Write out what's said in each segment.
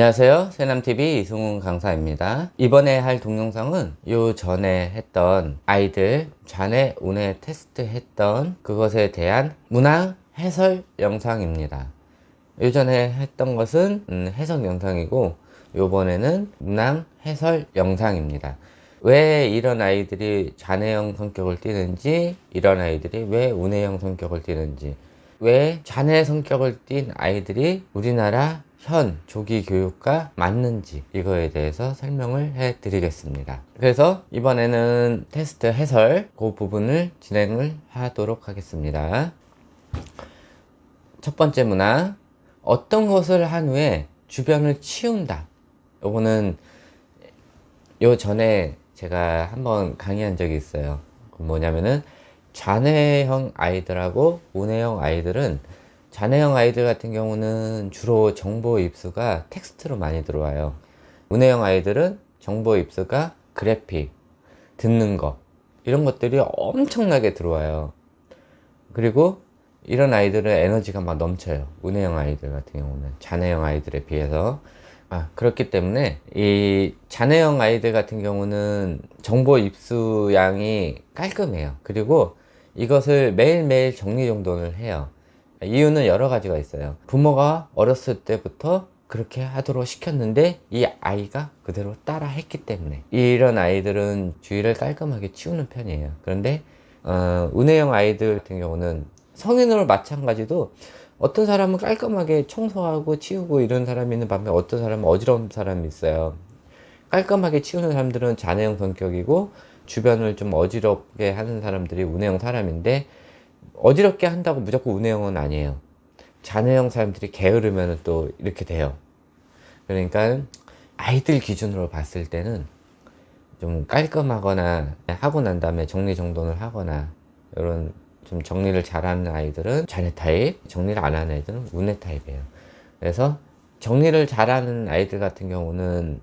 안녕하세요. 세남TV 이승훈 강사입니다. 이번에 할 동영상은 요 전에 했던 아이들 좌뇌 우뇌 테스트 했던 그것에 대한 문항 해설 영상입니다. 요 전에 했던 것은 해석 영상이고 요번에는 문항 해설 영상입니다. 왜 이런 아이들이 좌뇌형 성격을 띠는지, 이런 아이들이 왜 우뇌형 성격을 띠는지, 왜 좌뇌 성격을 띈 아이들이 우리나라 현 조기 교육과 맞는지, 이거에 대해서 설명을 해 드리겠습니다. 그래서 이번에는 테스트 해설 그 부분을 진행을 하도록 하겠습니다. 첫 번째 문항, 어떤 것을 한 후에 주변을 치운다. 요거는 요 전에 제가 한번 강의한 적이 있어요. 뭐냐면은 좌뇌형 아이들하고 우뇌형 아이들은, 좌뇌형 아이들 같은 경우는 주로 정보 입수가 텍스트로 많이 들어와요. 우뇌형 아이들은 정보 입수가 그래픽, 듣는 거, 이런 것들이 엄청나게 들어와요. 그리고 이런 아이들은 에너지가 막 넘쳐요. 우뇌형 아이들 같은 경우는 좌뇌형 아이들에 비해서. 그렇기 때문에 이 좌뇌형 아이들 같은 경우는 정보 입수량이 깔끔해요. 그리고 이것을 매일매일 정리정돈을 해요. 이유는 여러 가지가 있어요. 부모가 어렸을 때부터 그렇게 하도록 시켰는데 이 아이가 그대로 따라 했기 때문에 이런 아이들은 주위를 깔끔하게 치우는 편이에요. 그런데 우뇌형 아이들 같은 경우는 성인으로 마찬가지도 어떤 사람은 깔끔하게 청소하고 치우고 이런 사람이 있는 반면에 어떤 사람은 어지러운 사람이 있어요. 깔끔하게 치우는 사람들은 좌뇌형 성격이고 주변을 좀 어지럽게 하는 사람들이 우뇌형 사람인데, 어지럽게 한다고 무조건 우뇌형은 아니에요. 좌뇌형 사람들이 게으르면 또 이렇게 돼요. 그러니까 아이들 기준으로 봤을 때는 좀 깔끔하거나 하고 난 다음에 정리정돈을 하거나 이런 좀 정리를 잘하는 아이들은 좌뇌 타입, 정리를 안 하는 아이들은 우뇌 타입이에요. 그래서 정리를 잘하는 아이들 같은 경우는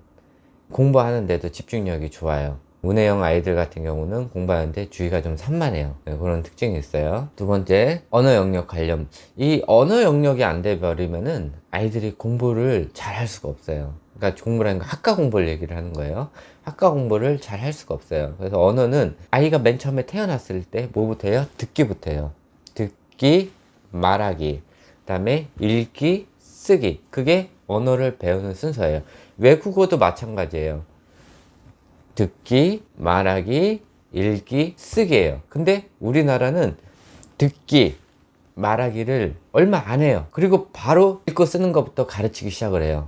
공부하는데도 집중력이 좋아요. 우뇌형 아이들 같은 경우는 공부하는데 주의가 좀 산만해요. 그런 특징이 있어요. 두 번째, 언어 영역 관련. 이 언어 영역이 안 돼버리면은 아이들이 공부를 잘 할 수가 없어요. 그러니까 공부라는 거 학과 공부를 얘기를 하는 거예요. 학과 공부를 잘 할 수가 없어요. 그래서 언어는 아이가 맨 처음에 태어났을 때 뭐부터 해요? 듣기부터 해요. 듣기, 말하기, 그 다음에 읽기, 쓰기. 그게 언어를 배우는 순서예요. 외국어도 마찬가지예요. 듣기, 말하기, 읽기, 쓰기예요. 근데 우리나라는 듣기, 말하기를 얼마 안 해요. 그리고 바로 읽고 쓰는 것부터 가르치기 시작을 해요.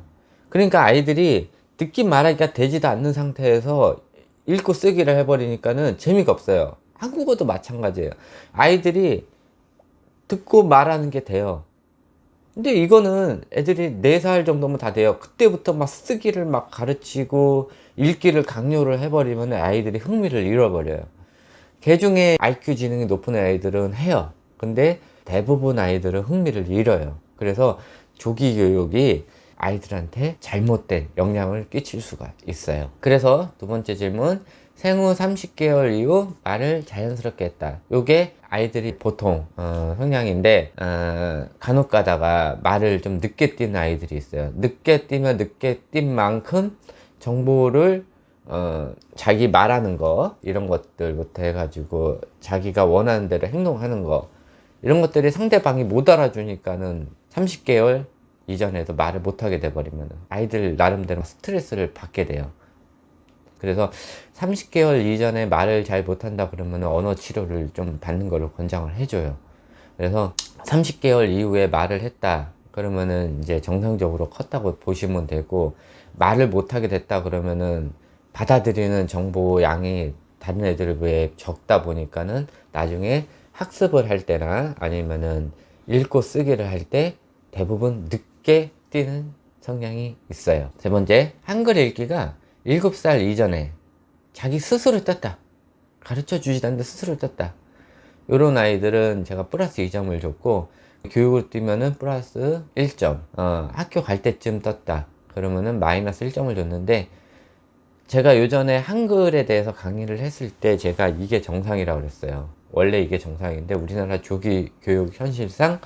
그러니까 아이들이 듣기, 말하기가 되지도 않는 상태에서 읽고 쓰기를 해버리니까는 재미가 없어요. 한국어도 마찬가지예요. 아이들이 듣고 말하는 게 돼요. 근데 이거는 애들이 4살 정도면 다 돼요. 그때부터 막 쓰기를 막 가르치고 읽기를 강요를 해버리면 아이들이 흥미를 잃어버려요. 개 중에 IQ 지능이 높은 아이들은 해요. 근데 대부분 아이들은 흥미를 잃어요. 그래서 조기 교육이 아이들한테 잘못된 영향을 끼칠 수가 있어요. 그래서 두 번째 질문, 생후 30개월 이후 말을 자연스럽게 했다. 요게 아이들이 보통 성향인데, 간혹 가다가 말을 좀 늦게 띄는 아이들이 있어요. 늦게 띄면 늦게 띈 만큼 정보를 자기 말하는 거, 이런 것들부터 해가지고 자기가 원하는 대로 행동하는 거, 이런 것들이 상대방이 못 알아주니까는 30개월 이전에도 말을 못하게 돼버리면 아이들 나름대로 스트레스를 받게 돼요. 그래서 30개월 이전에 말을 잘 못한다 그러면 언어 치료를 좀 받는 거를 권장을 해줘요. 그래서 30개월 이후에 말을 했다 그러면은 이제 정상적으로 컸다고 보시면 되고, 말을 못하게 됐다 그러면은 받아들이는 정보 양이 다른 애들에 비해 적다 보니까는 나중에 학습을 할 때나 아니면은 읽고 쓰기를 할 때 대부분 늦게 띄는 성향이 있어요. 세 번째, 한글 읽기가 7살 이전에 자기 스스로 떴다. 가르쳐 주지도 않는데 스스로 떴다. 이런 아이들은 제가 플러스 2점을 줬고, 교육을 뛰면은 플러스 1점. 학교 갈 때쯤 떴다 그러면은 마이너스 1점을 줬는데, 제가 요전에 한글에 대해서 강의를 했을 때 제가 이게 정상이라고 그랬어요. 원래 이게 정상인데 우리나라 조기 교육 현실상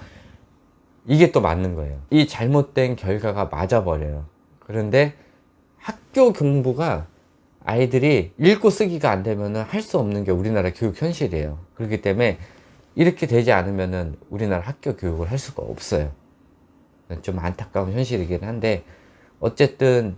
이게 또 맞는 거예요. 이 잘못된 결과가 맞아버려요. 그런데 학교 공부가 아이들이 읽고 쓰기가 안 되면 할 수 없는 게 우리나라 교육 현실이에요. 그렇기 때문에 이렇게 되지 않으면 우리나라 학교 교육을 할 수가 없어요. 좀 안타까운 현실이긴 한데, 어쨌든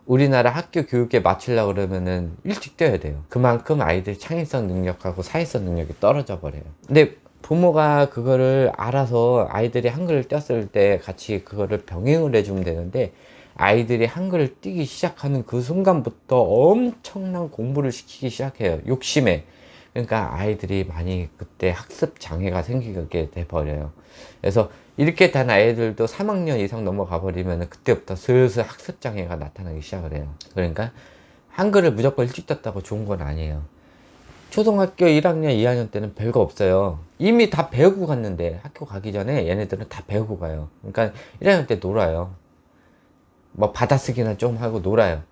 우리나라 학교 교육에 맞추려고 그러면은 일찍 떼야 돼요. 그만큼 아이들 창의성 능력하고 사회성 능력이 떨어져 버려요. 근데 부모가 그거를 알아서 아이들이 한글을 띄었을 때 같이 그거를 병행을 해주면 되는데, 아이들이 한글을 띄기 시작하는 그 순간부터 엄청난 공부를 시키기 시작해요. 욕심에. 그러니까 아이들이 많이 그때 학습 장애가 생기게 돼 버려요. 그래서 이렇게 된 아이들도 3학년 이상 넘어가 버리면 그때부터 슬슬 학습 장애가 나타나기 시작을 해요. 그러니까 한글을 무조건 일찍 떴다고 좋은 건 아니에요. 초등학교 1학년, 2학년 때는 별거 없어요. 이미 다 배우고 갔는데, 학교 가기 전에 얘네들은 다 배우고 가요. 그러니까 1학년 때 놀아요. 뭐 받아쓰기나 좀 하고 놀아요.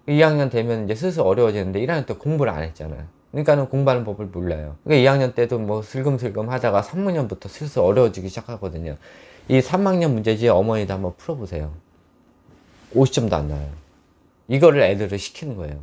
2학년 되면 이제 슬슬 어려워지는데 1학년 때 공부를 안 했잖아요. 그러니까는 공부하는 법을 몰라요. 그러니까 2학년 때도 뭐 슬금슬금 하다가 3학년부터 슬슬 어려워지기 시작하거든요. 이 3학년 문제지 어머니도 한번 풀어보세요. 50점도 안 나와요. 이거를 애들을 시키는 거예요.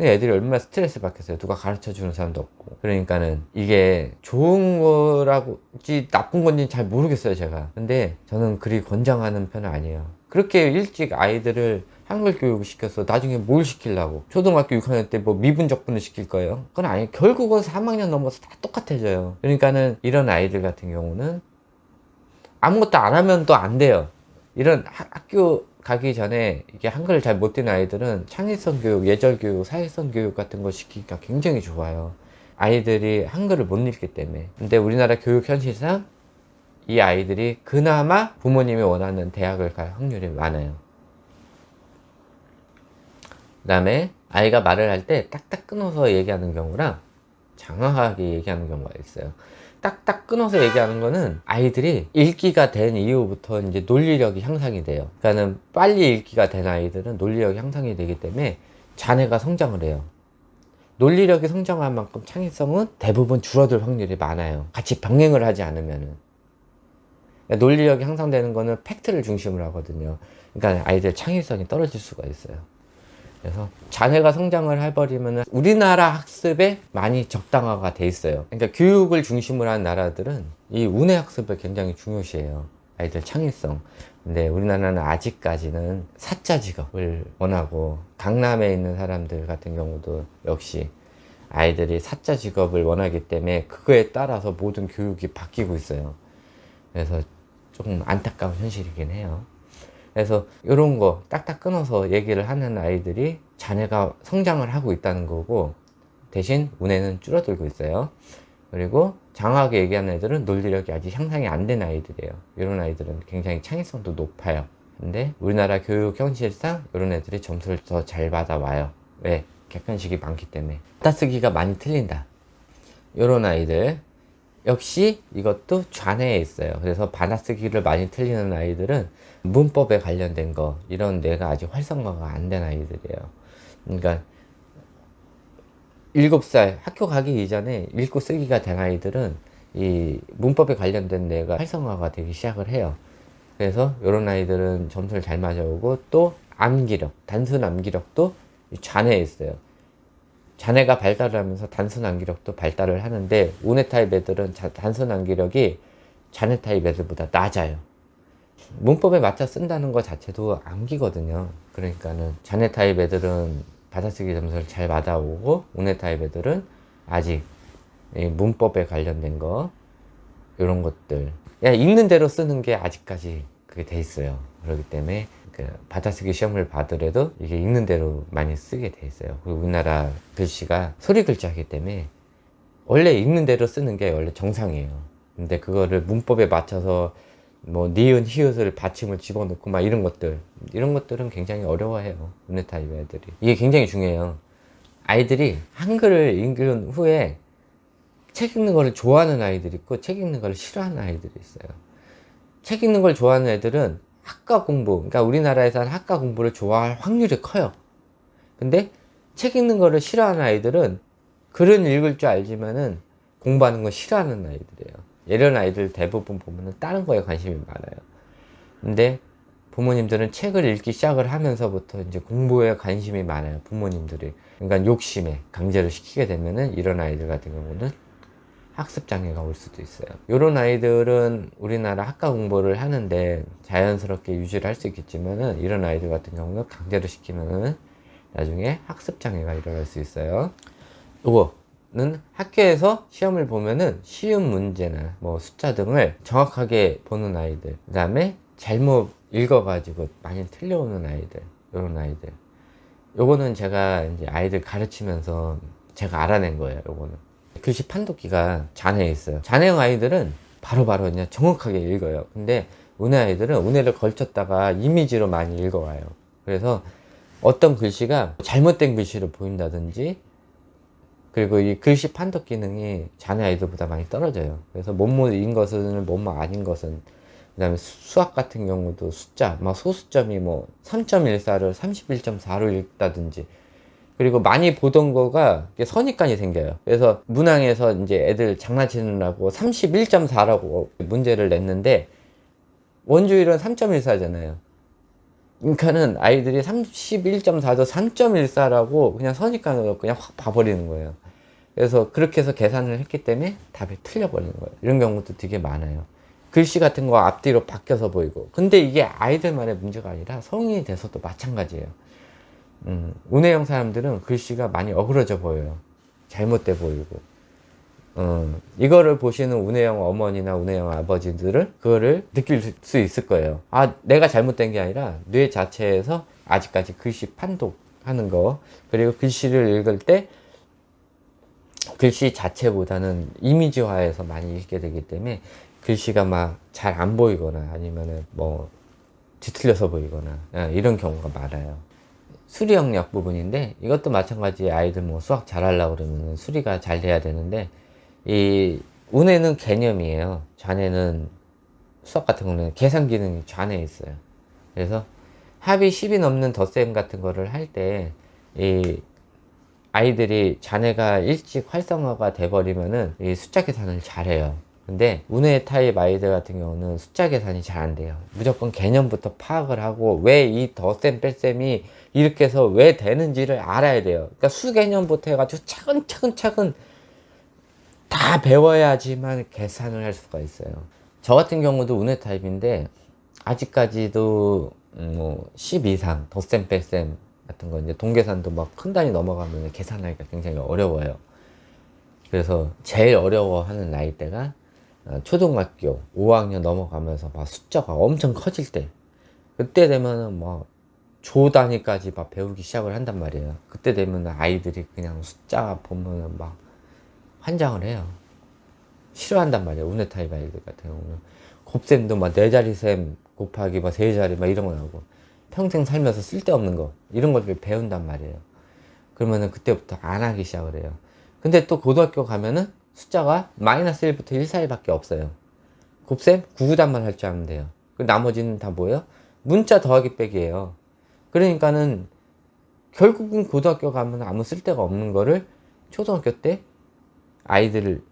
애들이 얼마나 스트레스 받겠어요. 누가 가르쳐 주는 사람도 없고. 그러니까는 이게 좋은 거라고지 나쁜 건지 잘 모르겠어요, 제가. 근데 저는 그리 권장하는 편은 아니에요. 그렇게 일찍 아이들을 한글 교육을 시켜서 나중에 뭘 시키려고. 초등학교 6학년 때 뭐 미분적분을 시킬 거예요? 그건 아니에요. 결국은 3학년 넘어서 다 똑같아져요. 그러니까는 이런 아이들 같은 경우는 아무것도 안 하면 또 안 돼요. 이런 학교 가기 전에 이게 한글을 잘 못 띄는 아이들은 창의성 교육, 예절 교육, 사회성 교육 같은 거 시키기가 굉장히 좋아요. 아이들이 한글을 못 읽기 때문에. 근데 우리나라 교육 현실상 이 아이들이 그나마 부모님이 원하는 대학을 갈 확률이 많아요. 그 다음에 아이가 말을 할 때 딱딱 끊어서 얘기하는 경우랑 장황하게 얘기하는 경우가 있어요. 딱딱 끊어서 얘기하는 거는 아이들이 읽기가 된 이후부터 이제 논리력이 향상이 돼요. 그러니까는 빨리 읽기가 된 아이들은 논리력이 향상이 되기 때문에 자뇌가 성장을 해요. 논리력이 성장한 만큼 창의성은 대부분 줄어들 확률이 많아요. 같이 병행을 하지 않으면은. 그러니까 논리력이 향상되는 거는 팩트를 중심으로 하거든요. 그러니까 아이들 창의성이 떨어질 수가 있어요. 그래서 자녀가 성장을 해버리면 우리나라 학습에 많이 적당화가 돼 있어요. 그러니까 교육을 중심으로 한 나라들은 이 운해 학습을 굉장히 중요시해요. 아이들 창의성. 근데 우리나라는 아직까지는 사자 직업을 원하고, 강남에 있는 사람들 같은 경우도 역시 아이들이 사자 직업을 원하기 때문에 그거에 따라서 모든 교육이 바뀌고 있어요. 그래서 조금 안타까운 현실이긴 해요. 그래서 이런 거 딱딱 끊어서 얘기를 하는 아이들이 자녀가 성장을 하고 있다는 거고, 대신 운해는 줄어들고 있어요. 그리고 장황하게 얘기하는 애들은 논리력이 아직 향상이 안 된 아이들이에요. 이런 아이들은 굉장히 창의성도 높아요. 근데 우리나라 교육 현실상 이런 애들이 점수를 더 잘 받아와요. 왜? 객관식이 많기 때문에. 받아쓰기가 많이 틀린다. 이런 아이들 역시 이것도 좌뇌에 있어요. 그래서 받아쓰기를 많이 틀리는 아이들은 문법에 관련된 거, 이런 뇌가 아직 활성화가 안 된 아이들이에요. 그러니까 7살 학교 가기 이전에 읽고 쓰기가 된 아이들은 이 문법에 관련된 뇌가 활성화가 되기 시작을 해요. 그래서 이런 아이들은 점수를 잘 맞아오고, 또 암기력, 단순 암기력도 좌뇌에 있어요. 자네가 발달을 하면서 단순 암기력도 발달을 하는데, 운해 타입 애들은 단순 암기력이 자네 타입 애들보다 낮아요. 문법에 맞춰 쓴다는 것 자체도 암기거든요. 그러니까는 자네 타입 애들은 받아쓰기 점수를 잘 받아오고, 운해 타입 애들은 아직 문법에 관련된 거, 이런 것들 그냥 읽는 대로 쓰는 게 아직까지 그게 돼 있어요. 그렇기 때문에 그 받아쓰기 시험을 받으려도 이게 읽는 대로 많이 쓰게 돼 있어요. 그리고 우리나라 글씨가 소리 글자이기 때문에 원래 읽는 대로 쓰는 게 원래 정상이에요. 근데 그거를 문법에 맞춰서 뭐 니은, 히읗을 받침을 집어넣고 막 이런 것들은 굉장히 어려워해요. 운해 타입 애들이. 이게 굉장히 중요해요. 아이들이 한글을 읽은 후에 책 읽는 거를 좋아하는 아이들이 있고, 책 읽는 거를 싫어하는 아이들이 있어요. 책 읽는 걸 좋아하는 애들은 학과 공부, 그러니까 우리나라에서 하는 학과 공부를 좋아할 확률이 커요. 근데 책 읽는 거를 싫어하는 아이들은 글은 읽을 줄 알지만은 공부하는 걸 싫어하는 아이들이에요. 이런 아이들 대부분 보면은 다른 거에 관심이 많아요. 근데 부모님들은 책을 읽기 시작을 하면서부터 이제 공부에 관심이 많아요. 부모님들이. 그러니까 욕심에 강제로 시키게 되면은 이런 아이들 같은 경우는 학습 장애가 올 수도 있어요. 이런 아이들은 우리나라 학과 공부를 하는데 자연스럽게 유지를 할 수 있겠지만은 이런 아이들 같은 경우는 강제로 시키면은 나중에 학습 장애가 일어날 수 있어요. 요거는 학교에서 시험을 보면은 쉬운 문제나 뭐 숫자 등을 정확하게 보는 아이들, 그 다음에 잘못 읽어가지고 많이 틀려오는 아이들, 요런 아이들. 요거는 제가 이제 아이들 가르치면서 제가 알아낸 거예요. 요거는 글씨 판독기가 잔해에 있어요. 잔해형 아이들은 바로바로 그냥 정확하게 읽어요. 근데 운해 아이들은 운해를 걸쳤다가 이미지로 많이 읽어와요. 그래서 어떤 글씨가 잘못된 글씨를 보인다든지, 그리고 이 글씨 판독 기능이 잔해 아이들보다 많이 떨어져요. 그래서 뭐뭐인 것은 뭐뭐 아닌 것은, 그 다음에 수학 같은 경우도 숫자 막 소수점이 뭐 3.14를 31.4로 읽다든지, 그리고 많이 보던 거가 선입관이 생겨요. 그래서 문항에서 이제 애들 장난치느라고 31.4라고 문제를 냈는데 원주율은 3.14잖아요. 그러니까는 아이들이 31.4도 3.14라고 그냥 선입관으로 그냥 확 봐버리는 거예요. 그래서 그렇게 해서 계산을 했기 때문에 답이 틀려버리는 거예요. 이런 경우도 되게 많아요. 글씨 같은 거 앞뒤로 바뀌어서 보이고. 근데 이게 아이들만의 문제가 아니라 성인이 돼서도 마찬가지예요. 운해형 사람들은 글씨가 많이 어그러져 보여요. 잘못돼 보이고. 이거를 보시는 운해형 어머니나 운해형 아버지들은 그거를 느낄 수 있을 거예요. 아, 내가 잘못된 게 아니라 뇌 자체에서 아직까지 글씨 판독하는 거, 그리고 글씨를 읽을 때 글씨 자체보다는 이미지화해서 많이 읽게 되기 때문에 글씨가 막 잘 안 보이거나 아니면은 뭐 뒤틀려서 보이거나 이런 경우가 많아요. 수리 영역 부분인데 이것도 마찬가지. 아이들 뭐 수학 잘하려고 그러면 수리가 잘 돼야 되는데, 이 운해는 개념이에요. 잔해는 수학 같은 경우는 계산 기능이 잔해에 있어요. 그래서 합이 10이 넘는 덧셈 같은 거를 할 때 이 아이들이 잔해가 일찍 활성화가 돼 버리면은 이 숫자 계산을 잘해요. 근데 운해 타입 아이들 같은 경우는 숫자 계산이 잘 안 돼요. 무조건 개념부터 파악을 하고 왜 이 덧셈 뺄셈이 이렇게 해서 왜 되는지를 알아야 돼요. 그러니까 수 개념부터 해가지고 차근차근 다 배워야지만 계산을 할 수가 있어요. 저 같은 경우도 운해 타입인데 아직까지도 뭐 10 이상 덧셈 뺄셈 같은 거 이제 동계산도 막 큰 단위 넘어가면 계산하기가 굉장히 어려워요. 그래서 제일 어려워하는 나이대가 초등학교 5학년 넘어가면서 막 숫자가 엄청 커질 때, 그때 되면은 막 조 단위까지 막 배우기 시작을 한단 말이에요. 그때 되면 아이들이 그냥 숫자 보면은 막 환장을 해요. 싫어한단 말이에요. 운해 타입 아이들 같은 경우는 곱셈도 막 4자리 셈 곱하기 막 3자리 막 이런 거 나오고, 평생 살면서 쓸데없는 거 이런 걸 배운단 말이에요. 그러면은 그때부터 안 하기 시작을 해요. 근데 또 고등학교 가면은 숫자가 마이너스 1부터 1 사이밖에 없어요. 곱셈 구구단만 할 줄 알면 돼요. 그 나머지는 다 뭐예요? 문자 더하기 빼기예요. 그러니까는 결국은 고등학교 가면 아무 쓸데가 없는 거를 초등학교 때 아이들을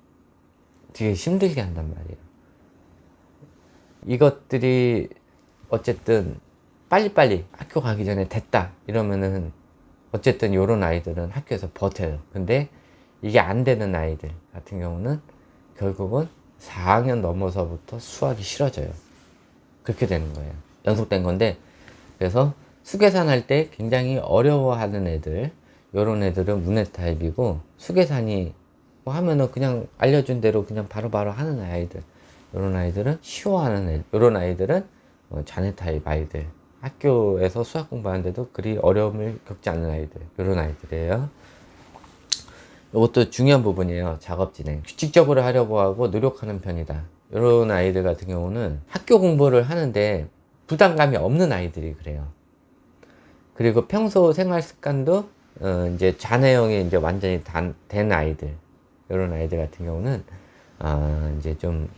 되게 힘들게 한단 말이에요. 이것들이 어쨌든 빨리빨리 학교 가기 전에 됐다 이러면은 어쨌든 요런 아이들은 학교에서 버텨요. 근데 이게 안 되는 아이들 같은 경우는 결국은 4학년 넘어서부터 수학이 싫어져요. 그렇게 되는 거예요. 연속된 건데, 그래서 수계산 할 때 굉장히 어려워하는 애들, 요런 애들은 운해 타입이고, 수계산이 뭐 하면은 그냥 알려준 대로 그냥 바로바로 하는 아이들, 요런 아이들은 쉬워하는 애들, 요런 아이들은 잔해 타입 아이들, 학교에서 수학 공부하는데도 그리 어려움을 겪지 않는 아이들, 요런 아이들이에요. 이것도 중요한 부분이에요. 작업 진행. 규칙적으로 하려고 하고 노력하는 편이다. 이런 아이들 같은 경우는 학교 공부를 하는데 부담감이 없는 아이들이 그래요. 그리고 평소 생활 습관도 이제 자뇌형이 이제 완전히 된 아이들, 이런 아이들 같은 경우는 이제 좀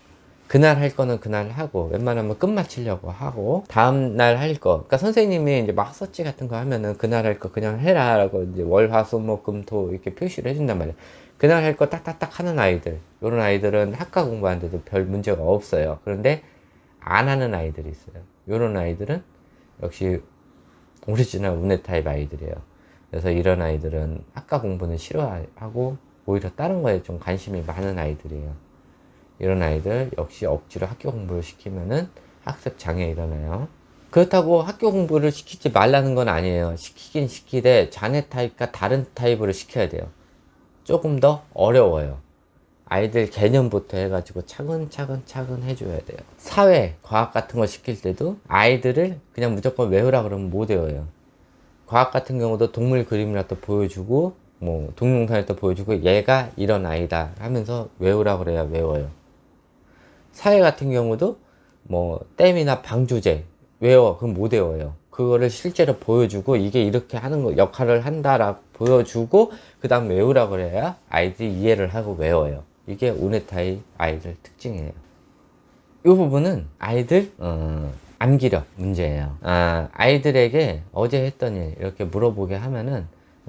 그날 할 거는 그날 하고 웬만하면 끝마치려고 하고, 다음 날 할 거, 그러니까 선생님이 이제 막 서치 같은 거 하면은 그날 할 거 그냥 해라 라고 이제 월, 화, 수, 목, 금, 토 이렇게 표시를 해준단 말이에요. 그날 할 거 딱딱딱 하는 아이들, 이런 아이들은 학과 공부하는데도 별 문제가 없어요. 그런데 안 하는 아이들이 있어요. 이런 아이들은 역시 오리지널 운해 타입 아이들이에요. 그래서 이런 아이들은 학과 공부는 싫어하고 오히려 다른 거에 좀 관심이 많은 아이들이에요. 이런 아이들 역시 억지로 학교 공부를 시키면은 학습 장애 일어나요. 그렇다고 학교 공부를 시키지 말라는 건 아니에요. 시키긴 시키되 자네 타입과 다른 타입으로 시켜야 돼요. 조금 더 어려워요. 아이들 개념부터 해가지고 차근차근 해줘야 돼요. 사회, 과학 같은 거 시킬 때도 아이들을 그냥 무조건 외우라 그러면 못 외워요. 과학 같은 경우도 동물 그림이라도 보여주고 뭐 동영상을 보여주고 얘가 이런 아이다 하면서 외우라 그래야 외워요. 사회 같은 경우도 뭐 댐이나 방조제 외워 그럼 못 외워요. 그거를 실제로 보여주고 이게 이렇게 하는 거 역할을 한다라고 보여주고 그 다음 외우라 그래야 아이들이 이해를 하고 외워요. 이게 운해타입 아이들 특징이에요. 이 부분은 아이들 암기력 문제예요. 아이들에게 어제 했던 일 이렇게 물어보게 하면은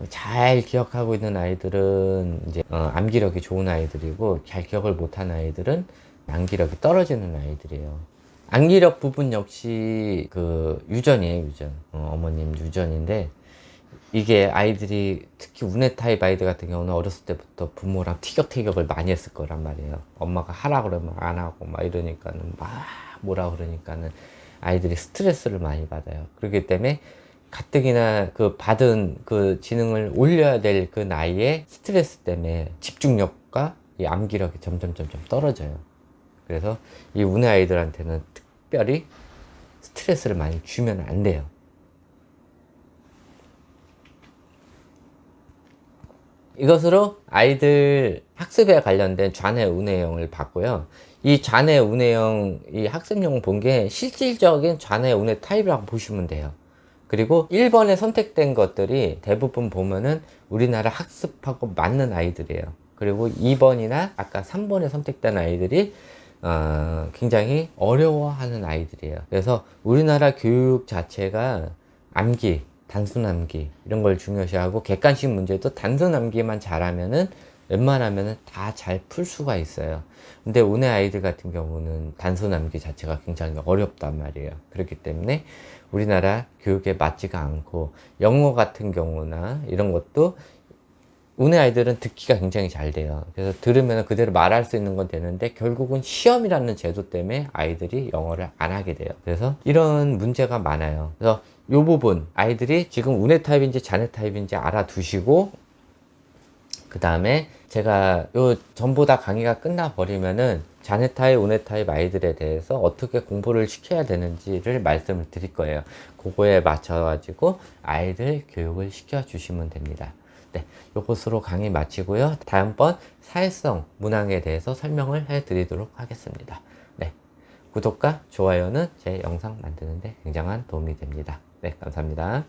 잘 기억하고 있는 아이들은 이제 암기력이 좋은 아이들이고 잘 기억을 못한 아이들은 암기력이 떨어지는 아이들이에요. 암기력 부분 역시 그 유전이에요, 유전. 어머님 유전인데 이게 아이들이 특히 운해 타입 아이들 같은 경우는 어렸을 때부터 부모랑 티격태격을 많이 했을 거란 말이에요. 엄마가 하라 그러면 안 하고 막 이러니까는 막 뭐라 그러니까는 아이들이 스트레스를 많이 받아요. 그렇기 때문에 가뜩이나 그 받은 그 지능을 올려야 될 그 나이에 스트레스 때문에 집중력과 이 암기력이 점점 떨어져요. 그래서 이 운해 아이들한테는 특별히 스트레스를 많이 주면 안 돼요. 이것으로 아이들 학습에 관련된 좌뇌 운해형을 봤고요. 이 좌뇌 운해형 이 학습용 본 게 실질적인 좌뇌 운해 타입이라고 보시면 돼요. 그리고 1번에 선택된 것들이 대부분 보면은 우리나라 학습하고 맞는 아이들이에요. 그리고 2번이나 아까 3번에 선택된 아이들이 굉장히 어려워하는 아이들이에요. 그래서 우리나라 교육 자체가 암기, 단순 암기 이런 걸 중요시하고 객관식 문제도 단순 암기만 잘하면은 웬만하면은 다 잘 풀 수가 있어요. 근데 운해 아이들 같은 경우는 단순 암기 자체가 굉장히 어렵단 말이에요. 그렇기 때문에 우리나라 교육에 맞지가 않고 영어 같은 경우나 이런 것도 운해 아이들은 듣기가 굉장히 잘 돼요. 그래서 들으면 그대로 말할 수 있는 건 되는데 결국은 시험이라는 제도 때문에 아이들이 영어를 안 하게 돼요. 그래서 이런 문제가 많아요. 그래서 이 부분 아이들이 지금 운해 타입인지 잔해 타입인지 알아두시고 그 다음에 제가 요 전부 다 강의가 끝나 버리면은 잔해 타입, 운해 타입 아이들에 대해서 어떻게 공부를 시켜야 되는지를 말씀을 드릴 거예요. 그거에 맞춰 가지고 아이들 교육을 시켜 주시면 됩니다. 네, 요것으로 강의 마치고요. 다음번 사회성 문항에 대해서 설명을 해 드리도록 하겠습니다. 네, 구독과 좋아요는 제 영상 만드는데 굉장한 도움이 됩니다. 네, 감사합니다.